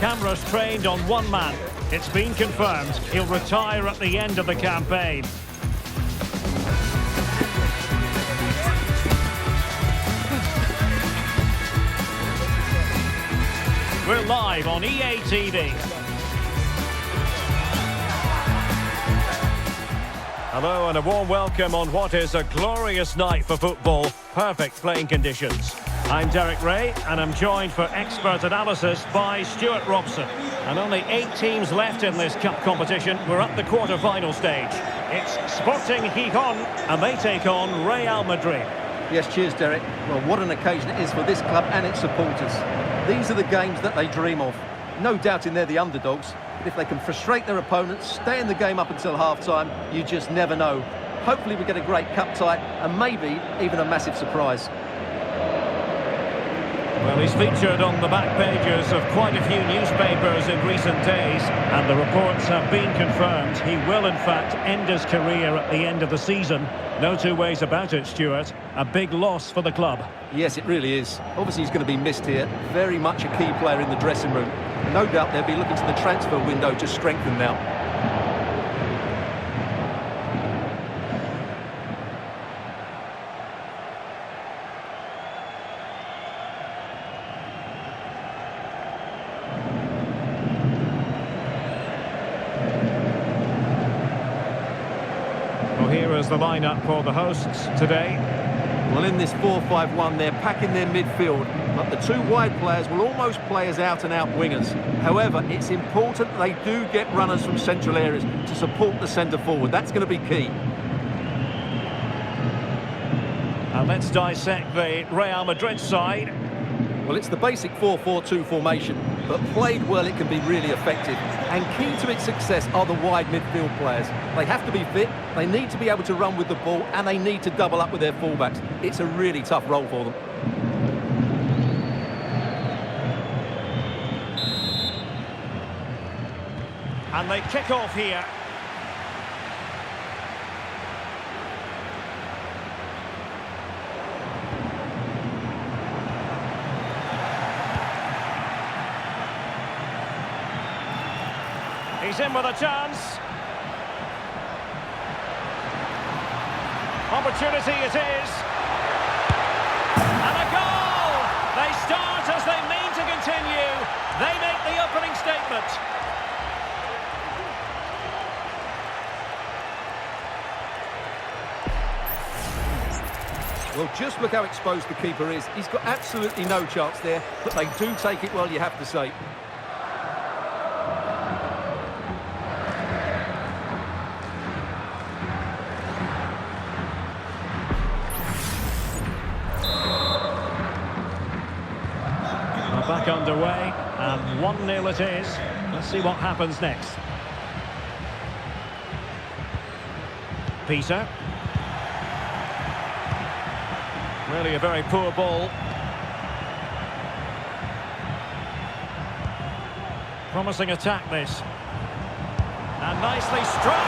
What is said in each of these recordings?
Cameras trained on one man. It's been confirmed he'll retire at the end of the campaign. We're live on EA TV. Hello and a warm welcome on what is a glorious night for football. Perfect playing conditions. I'm Derek Ray and I'm joined for expert analysis by Stuart Robson. And only 8 teams left in this cup competition. We're at the quarter-final stage. It's Sporting Gijón and they take on Real Madrid. Yes, cheers, Derek. Well, what an occasion it is for this club and its supporters. These are the games that they dream of. No doubting they're the underdogs, but if they can frustrate their opponents, stay in the game up until half-time, you just never know. Hopefully we get a great cup tie and maybe even a massive surprise. Well, he's featured on the back pages of quite a few newspapers in recent days, and the reports have been confirmed. He will, in fact, end his career at the end of the season. No two ways about it, Stuart. A big loss for the club. Yes, it really is. Obviously, he's going to be missed here. Very much a key player in the dressing room. No doubt they'll be looking to the transfer window to strengthen now. Here is the lineup for the hosts today. Well, in this 4-5-1, they're packing their midfield, but the 2 wide players will almost play as out-and-out wingers. However, it's important they do get runners from central areas to support the centre-forward. That's going to be key. And let's dissect the Real Madrid side. Well, it's the basic 4-4-2 formation, but played well it can be really effective. And key to its success are the wide midfield players. They have to be fit, they need to be able to run with the ball, and they need to double up with their fullbacks. It's a really tough role for them. And they kick off here. He's in with a chance. Opportunity it is. And a goal! They start as they mean to continue. They make the opening statement. Well, just look how exposed the keeper is. He's got absolutely no chance there, but they do take it well, you have to say. Back underway, and 1-0 it is. Let's see what happens next. Peter. Really a very poor ball. Promising attack this. And nicely struck.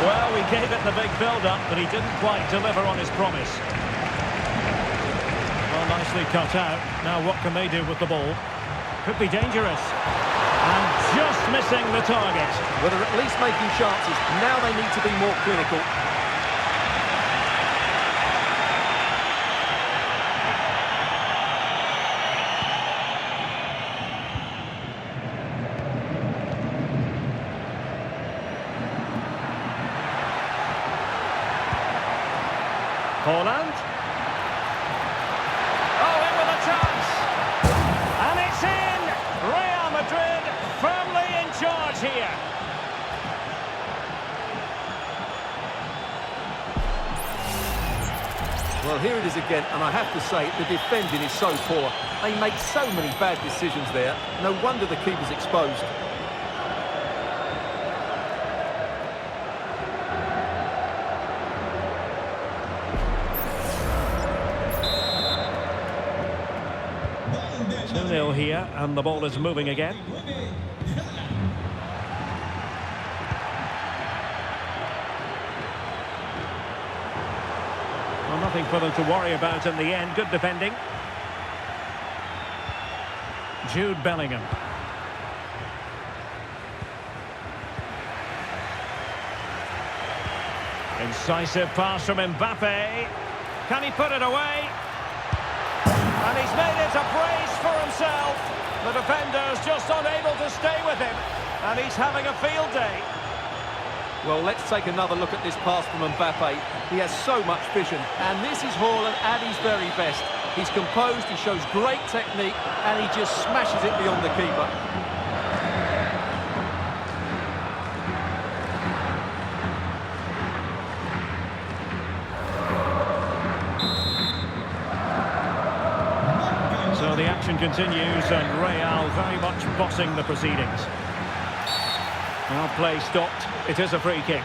Well, we gave it the big build-up, but he didn't quite deliver on his promise. Nicely cut out. Now what can they do with the ball? Could be dangerous. And just missing the target. Well, they're at least making chances. Now they need to be more clinical. Holland. Here. Well, here it is again, and I have to say, the defending is so poor. They make so many bad decisions there. No wonder the keeper's exposed. Nil here, and the ball is moving again. Well, nothing for them to worry about in the end. Good defending. Jude Bellingham. Incisive pass from Mbappe. Can he put it away? And he's made it a brace for himself. The defender's just unable to stay with him. And he's having a field day. Well, let's take another look at this pass from Mbappe. He has so much vision, and this is Haaland at his very best. He's composed, he shows great technique, and he just smashes it beyond the keeper. So the action continues, and Real very much bossing the proceedings. Now play stopped. It is a free kick.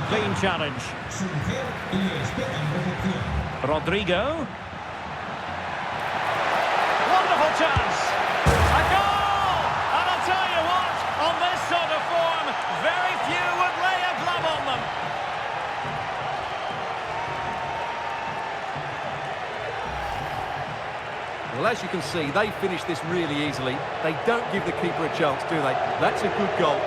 Clean challenge. Rodrigo. Wonderful chance. A goal! And I'll tell you what, on this sort of form, very few would lay a glove on them. Well, as you can see, they finish this really easily. They don't give the keeper a chance, do they? That's a good goal.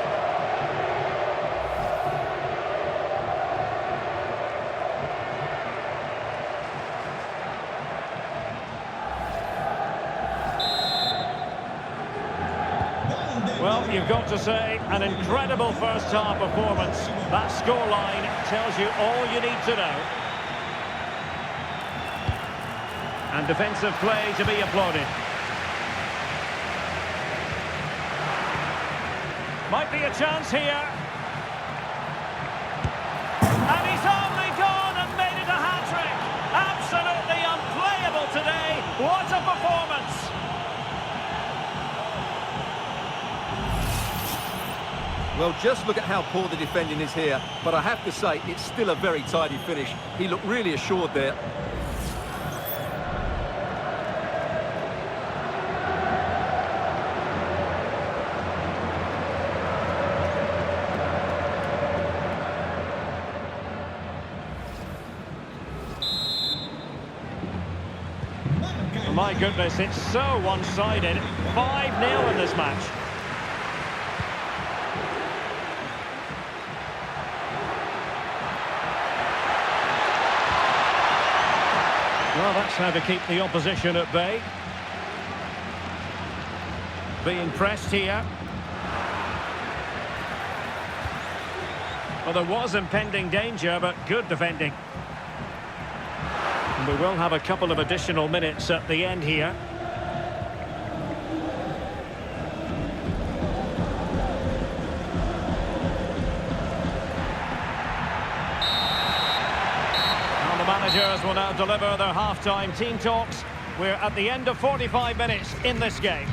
Well, you've got to say, an incredible first-half performance. That scoreline tells you all you need to know. And defensive play to be applauded. Might be a chance here. And he's only gone and made it a hat-trick. Absolutely unplayable today. What a performance. Well, just look at how poor the defending is here. But I have to say, it's still a very tidy finish. He looked really assured there. My goodness, it's so one-sided. 5-0 in this match. Well, that's how to keep the opposition at bay. Being pressed here. Well, there was impending danger, but good defending. And we will have a couple of additional minutes at the end here. Now the managers will now deliver their half-time team talks. We're at the end of 45 minutes in this game.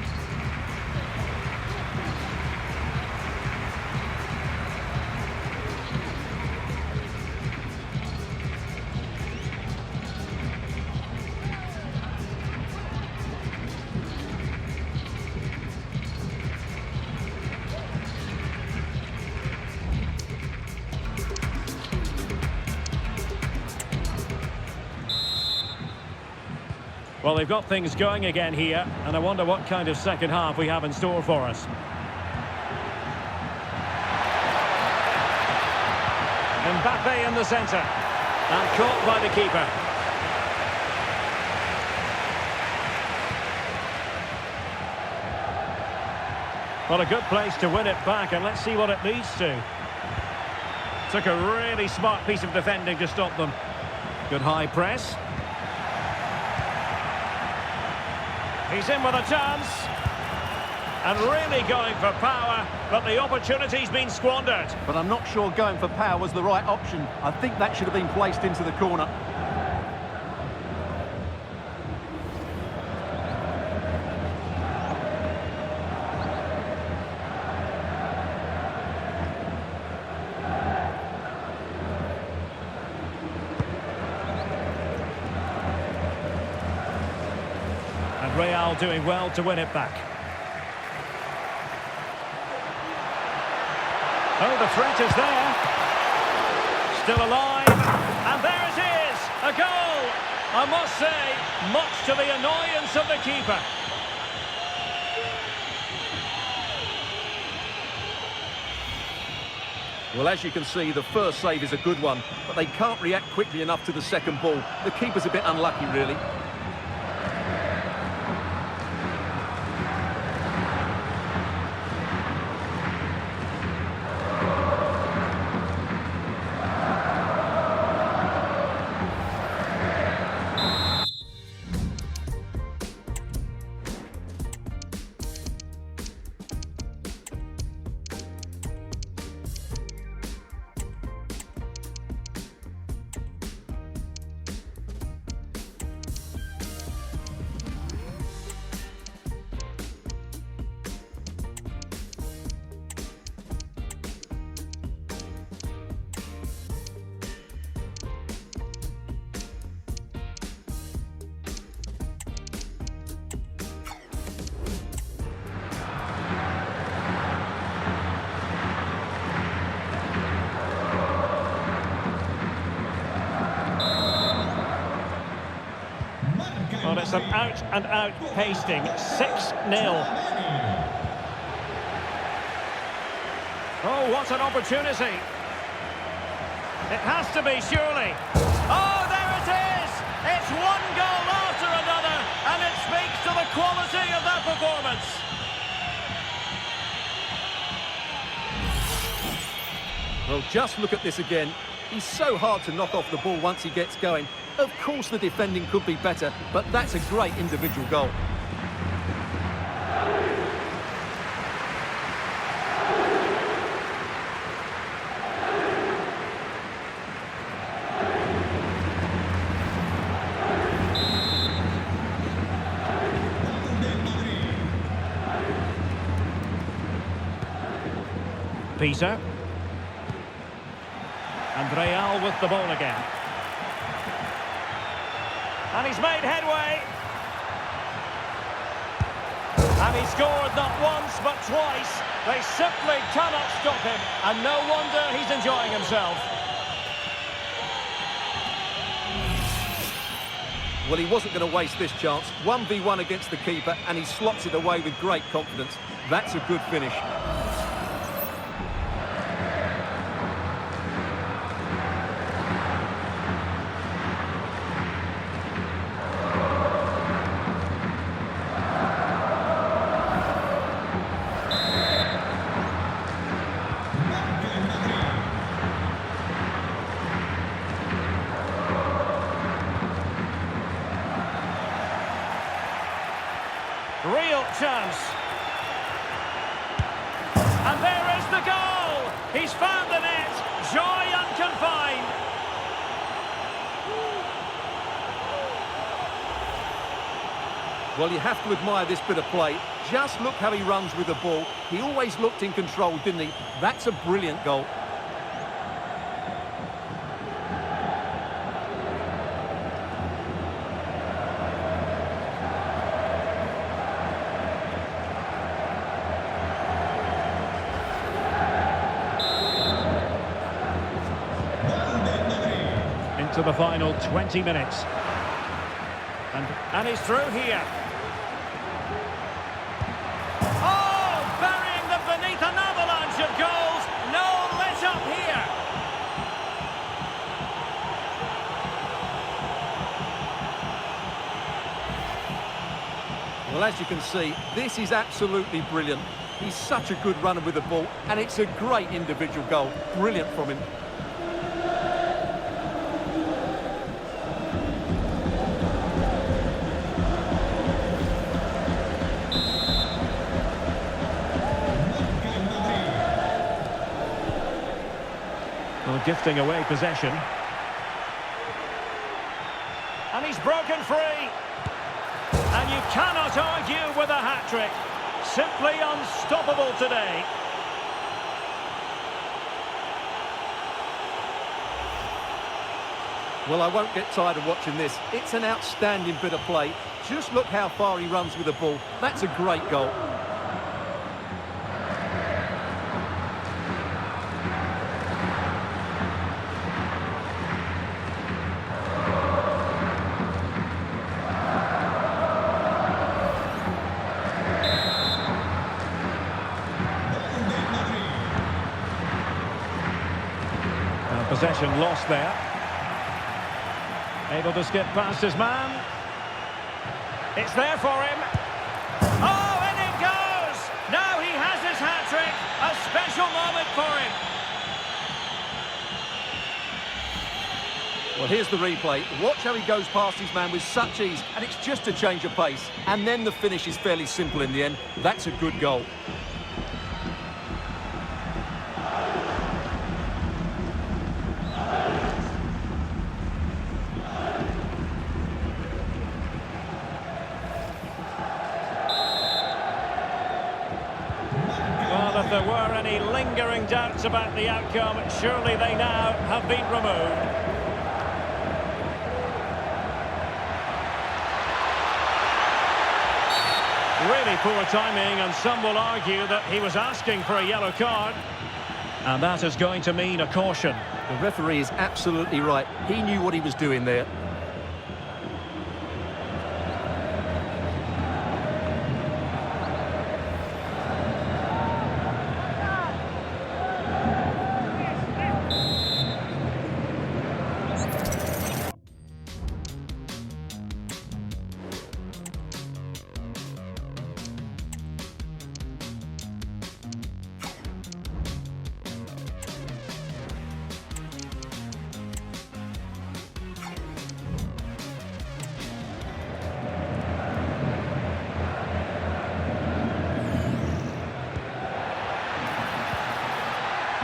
Well, they've got things going again here, and I wonder what kind of second half we have in store for us. Mbappe in the centre, and caught by the keeper. Well, a good place to win it back, and let's see what it leads to. Took a really smart piece of defending to stop them. Good high press. He's in with a chance. And really going for power, but the opportunity's been squandered. But I'm not sure going for power was the right option. I think that should have been placed into the corner. And Real doing well to win it back. Oh, the threat is there. Still alive. And there it is. A goal. I must say, much to the annoyance of the keeper. Well, as you can see, the first save is a good one, but they can't react quickly enough to the second ball. The keeper's a bit unlucky, really. Well, it's an out-and-out pasting, 6-0. Oh, what an opportunity. It has to be, surely. Oh, there it is! It's one goal after another, and it speaks to the quality of that performance. Well, just look at this again. He's so hard to knock off the ball once he gets going. Of course the defending could be better, but that's a great individual goal. Peter. And Real with the ball again. And he's made headway. And he scored not once but twice. They simply cannot stop him. And no wonder he's enjoying himself. Well, he wasn't going to waste this chance. 1v1 against the keeper, and he slots it away with great confidence. That's a good finish. Real chance. And there is the goal! He's found the net. Joy unconfined. Well, you have to admire this bit of play. Just look how he runs with the ball. He always looked in control, didn't he? That's a brilliant goal. To the final 20 minutes. And he's through here. Oh, burying them beneath an avalanche of goals. No let up here. Well, as you can see, this is absolutely brilliant. He's such a good runner with the ball, and it's a great individual goal. Brilliant from him. Well, gifting away possession. And he's broken free. And you cannot argue with a hat-trick. Simply unstoppable today. Well, I won't get tired of watching this. It's an outstanding bit of play. Just look how far he runs with the ball. That's a great goal. Possession lost there. Able to skip past his man. It's there for him. Oh, and it goes! Now he has his hat-trick. A special moment for him. Well, here's the replay. Watch how he goes past his man with such ease, and it's just a change of pace. And then the finish is fairly simple in the end. That's a good goal. Well, if there were any lingering doubts about the outcome, surely they now have been removed. Really poor timing, and some will argue that he was asking for a yellow card. And that is going to mean a caution. The referee is absolutely right. He knew what he was doing there.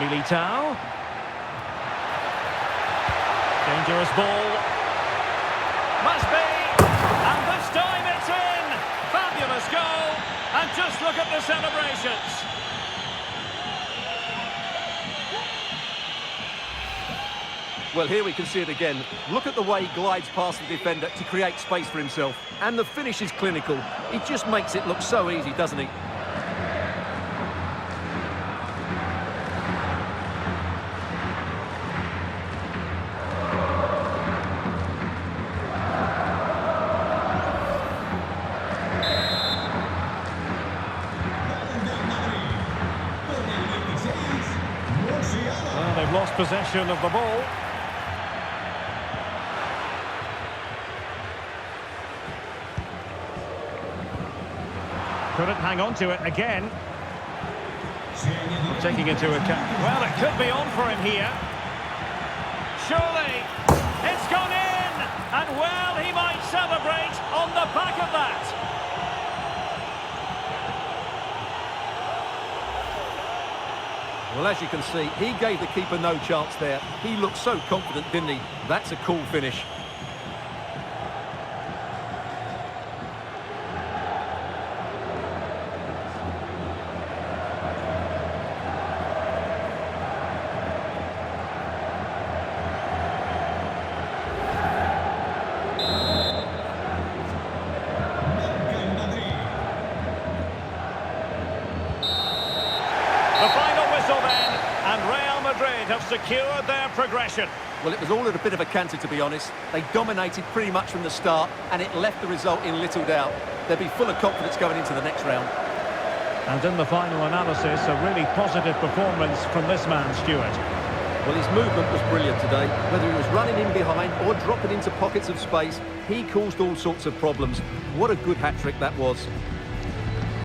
Militao. Dangerous ball. Must be. And this time it's in. Fabulous goal. And just look at the celebrations. Well, here we can see it again. Look at the way he glides past the defender to create space for himself. And the finish is clinical. He just makes it look so easy, doesn't he? Well, they've lost possession of the ball. Couldn't hang on to it again. Taking into account... Well, it could be on for him here. Surely, it's gone in! And well, he might celebrate on the back of that. Well, as you can see, he gave the keeper no chance there. He looked so confident, didn't he? That's a cool finish. The final whistle then, and Real Madrid have secured their progression. Well, it was all at a bit of a canter, to be honest. They dominated pretty much from the start, and it left the result in little doubt. They'll be full of confidence going into the next round. And in the final analysis, a really positive performance from this man, Stuart. Well, his movement was brilliant today. Whether he was running in behind or dropping into pockets of space, he caused all sorts of problems. What a good hat-trick that was.